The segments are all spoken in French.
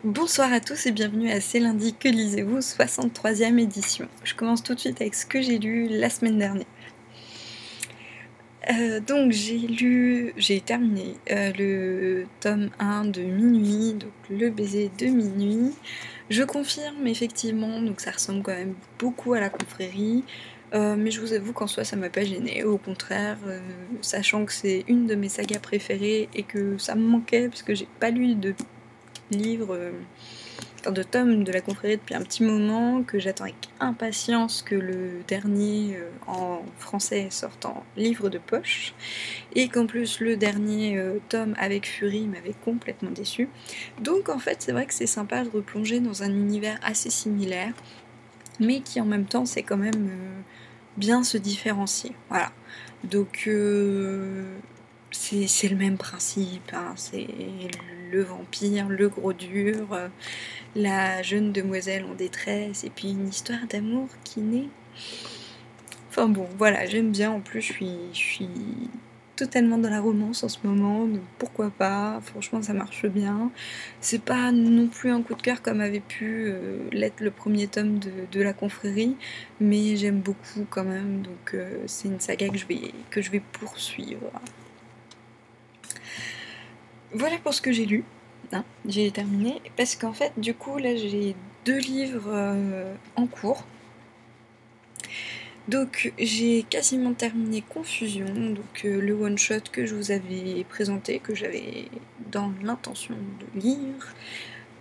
Bonsoir à tous et bienvenue à C'est lundi, que lisez-vous, 63e édition. Je commence tout de suite avec ce que j'ai lu la semaine dernière. Donc j'ai terminé le tome 1 de Minuit, donc le baiser de minuit. Je confirme effectivement, donc ça ressemble quand même beaucoup à la confrérie, mais je vous avoue qu'en soi ça m'a pas gênée, au contraire, sachant que c'est une de mes sagas préférées et que ça me manquait parce que j'ai pas lu de livres, enfin de tomes de la confrérie depuis un petit moment, que j'attends avec impatience que le dernier en français sorte en livre de poche, et qu'en plus le dernier tome avec Fury m'avait complètement déçu. Donc en fait c'est vrai que c'est sympa de replonger dans un univers assez similaire, mais qui en même temps sait quand même bien se différencier. Voilà. Donc c'est le même principe, hein. C'est le vampire, le gros dur, la jeune demoiselle en détresse, et puis une histoire d'amour qui naît. Enfin bon, voilà, j'aime bien, en plus je suis totalement dans la romance en ce moment, donc pourquoi pas, franchement ça marche bien. C'est pas non plus un coup de cœur comme avait pu l'être le premier tome de la confrérie, mais j'aime beaucoup quand même, donc c'est une saga que je vais poursuivre. Voilà pour ce que j'ai lu. Hein, j'ai terminé, parce qu'en fait du coup là j'ai 2 livres en cours. Donc j'ai quasiment terminé Confusion, donc le one-shot que je vous avais présenté, que j'avais dans l'intention de lire.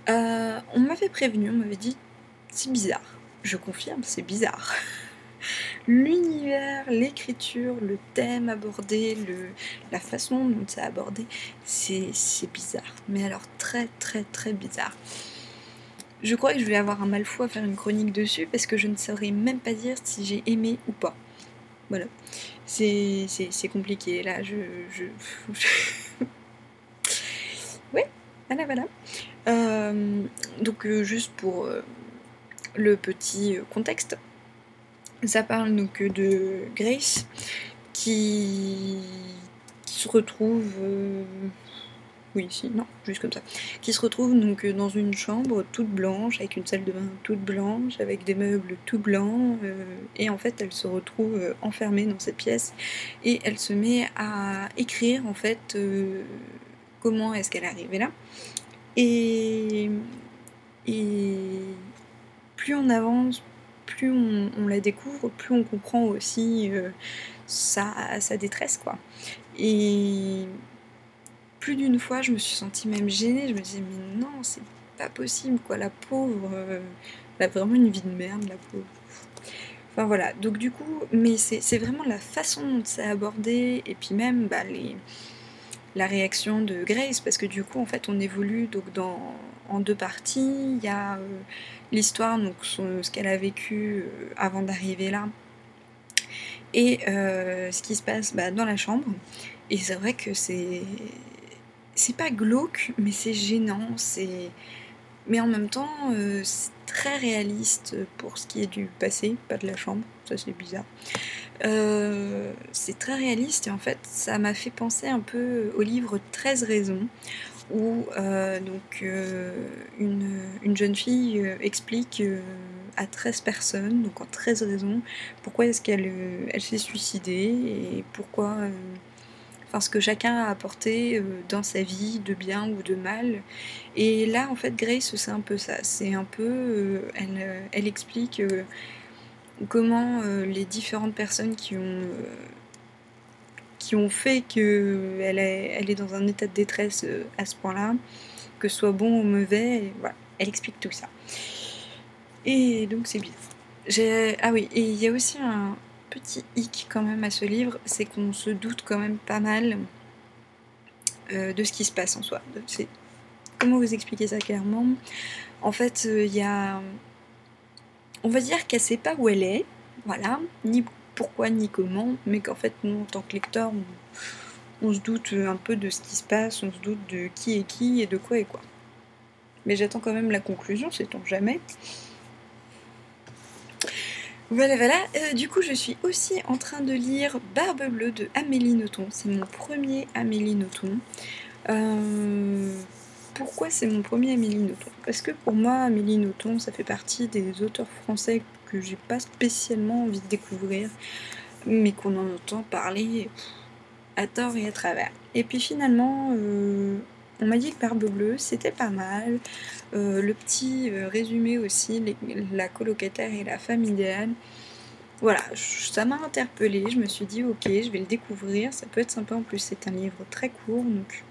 On m'avait prévenu, on m'avait dit c'est bizarre. Je confirme, c'est bizarre. L'univers, l'écriture, le thème abordé, la façon dont c'est abordé, c'est bizarre. Mais alors très très très bizarre. Je crois que je vais avoir un mal fou à faire une chronique dessus parce que je ne saurais même pas dire si j'ai aimé ou pas. Voilà. C'est compliqué là, ouais, voilà. Donc juste pour le petit contexte, ça parle donc de Grace qui se retrouve... oui, si, non, juste comme ça. Qui se retrouve donc dans une chambre toute blanche, avec une salle de bain toute blanche, avec des meubles tout blancs, et en fait elle se retrouve enfermée dans cette pièce, et elle se met à écrire en fait comment est-ce qu'elle est arrivée là. Et plus on avance, plus on la découvre, plus on comprend aussi sa détresse, quoi. Et plus d'une fois, je me suis sentie même gênée. Je me disais, mais non, c'est pas possible, quoi. La pauvre, elle a vraiment une vie de merde, la pauvre. Enfin voilà, donc du coup, mais c'est vraiment la façon dont c'est abordé, et puis même la réaction de Grace, parce que du coup, en fait, on évolue donc en 2 parties. Il y a l'histoire, donc ce qu'elle a vécu avant d'arriver là, et ce qui se passe dans la chambre. Et c'est vrai que c'est pas glauque, mais c'est gênant, mais en même temps c'est très réaliste pour ce qui est du passé, pas de la chambre, ça c'est bizarre. C'est très réaliste, et en fait ça m'a fait penser un peu au livre 13 raisons, où donc une jeune fille explique à 13 personnes, donc en 13 raisons, pourquoi est-ce qu'elle elle s'est suicidée, et pourquoi... enfin, ce que chacun a apporté dans sa vie, de bien ou de mal. Et là, en fait, Grace, c'est un peu ça. C'est un peu... elle explique comment les différentes personnes qui ont fait qu'elle elle est dans un état de détresse à ce point-là, que ce soit bon ou mauvais, et voilà, elle explique tout ça. Et donc c'est bizarre. Ah oui, et il y a aussi un petit hic quand même à ce livre, c'est qu'on se doute quand même pas mal de ce qui se passe en soi. Comment vous expliquer ça clairement? En fait, il y a... On va dire qu'elle sait pas où elle est, voilà, ni pourquoi ni comment, mais qu'en fait, nous, en tant que lecteurs, on se doute un peu de ce qui se passe, on se doute de qui est qui et de quoi est quoi. Mais j'attends quand même la conclusion, sait-on jamais. Voilà, voilà. Du coup, je suis aussi en train de lire Barbe Bleue de Amélie Nothomb. C'est mon premier Amélie Nothomb. pourquoi c'est mon premier Amélie Nothomb? Parce que pour moi, Amélie Nothomb, ça fait partie des auteurs français que j'ai pas spécialement envie de découvrir, mais qu'on en entend parler à tort et à travers. Et puis finalement, on m'a dit que Barbe Bleue, c'était pas mal. Le petit résumé aussi, la colocataire et la femme idéale. Voilà, ça m'a interpellée, je me suis dit ok, je vais le découvrir, ça peut être sympa, en plus c'est un livre très court, donc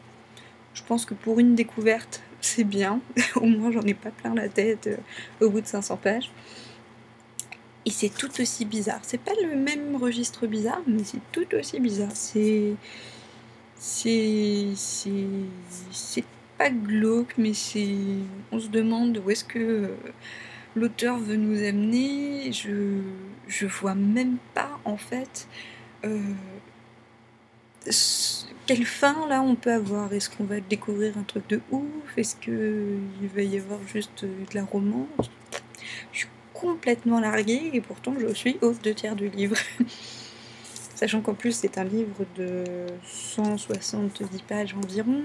je pense que pour une découverte, c'est bien, au moins j'en ai pas plein la tête au bout de 500 pages. Et c'est tout aussi bizarre, c'est pas le même registre bizarre, mais c'est tout aussi bizarre, c'est pas glauque, mais on se demande où est-ce que l'auteur veut nous amener. Je vois même pas en fait quelle fin là on peut avoir. Est-ce qu'on va découvrir un truc de ouf? Est-ce qu'il va y avoir juste de la romance? Je suis complètement larguée et pourtant je suis aux 2/3 du livre. Sachant qu'en plus c'est un livre de 170 pages environ.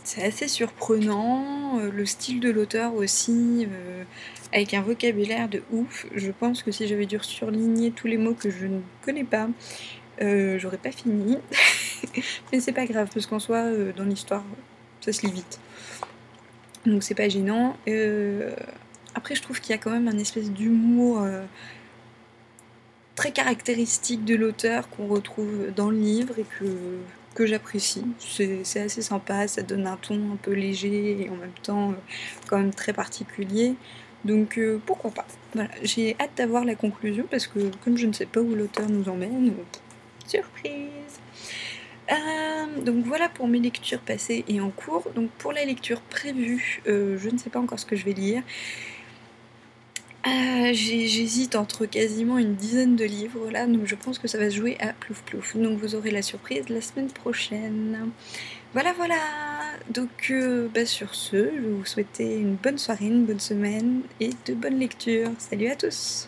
C'est assez surprenant, le style de l'auteur aussi, avec un vocabulaire de ouf. Je pense que si j'avais dû surligner tous les mots que je ne connais pas, j'aurais pas fini. Mais c'est pas grave, parce qu'en soi, dans l'histoire, ça se lit vite. Donc c'est pas gênant. Après, je trouve qu'il y a quand même un espèce d'humour très caractéristique de l'auteur qu'on retrouve dans le livre et que j'apprécie. C'est assez sympa, ça donne un ton un peu léger et en même temps quand même très particulier. Donc pourquoi pas. Voilà, j'ai hâte d'avoir la conclusion parce que comme je ne sais pas où l'auteur nous emmène, surprise. Donc voilà pour mes lectures passées et en cours. Donc pour la lecture prévue, je ne sais pas encore ce que je vais lire. J'hésite entre quasiment une dizaine de livres là, donc je pense que ça va se jouer à plouf plouf. Donc vous aurez la surprise la semaine prochaine. Voilà, voilà. Donc sur ce, je vais vous souhaiter une bonne soirée, une bonne semaine et de bonnes lectures. Salut à tous!